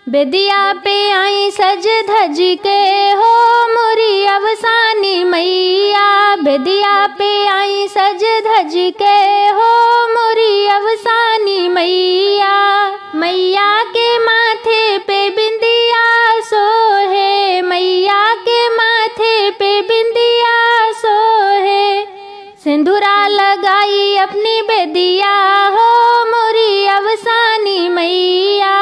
बेदिया पे आई सज धज के हो मोरी अवसानी मैया। बेदिया पे आई सज धज के हो मोरी अवसानी मैया। मैया के माथे पे बिंदिया सोहे, मैया के माथे पे बिंदिया सोहे। सिंदूरा लगाई अपनी बेदिया हो मोरी अवसानी मैया।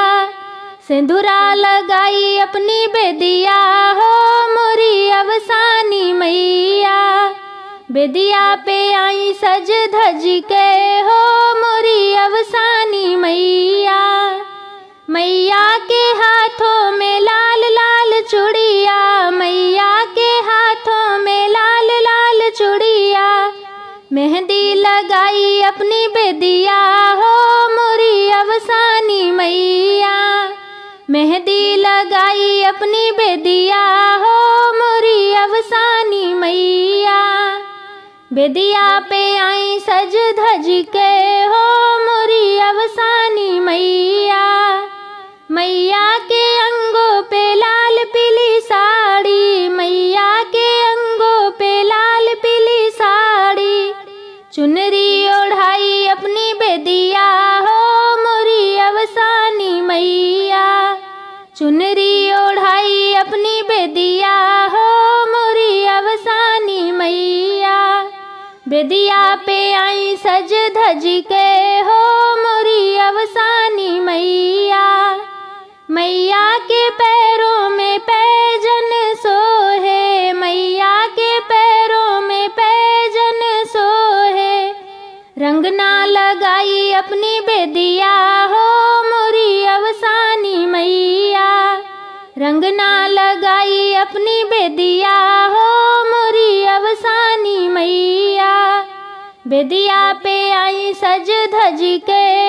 सिंदूरा लगाई अपनी बेदिया हो मोरी अवसानी मैया। बेदिया पे आई सज धज के हो मोरी अवसानी मैया। मैया के हाथों में लाल लाल चूड़िया, मैया के हाथों में लाल लाल चूड़िया। मेहंदी लगाई अपनी बेदिया हो मोरी अवसानी मैया। मेहंदी लगाई अपनी बेदिया हो मोरी अवसानी मैया। बेदिया पे आई सज धज के हो मोरी अवसानी मैया। मैया के अंगों पे लाल पीली साड़ी, मैया के अंगों पे लाल पीली साड़ी। चुनरी ओढ़ाई अपनी बेदिया हो मोरी अवसानी मैया। चुनरी ओढ़ाई अपनी बेदिया हो मोरी अवसानी मैया। बेदिया पे आई सज धज के हो मोरी अवसानी मैया। मैया के पैरों में पैजन सोहे, मैया के पैरों में पैजन सोहे। रंगना लगाई अपनी बेदिया हो मोरी अवसानी मैया। रंगना लगाई अपनी बेदिया हो मोरी अवसानी मैया। बेदिया पे आई सज धज के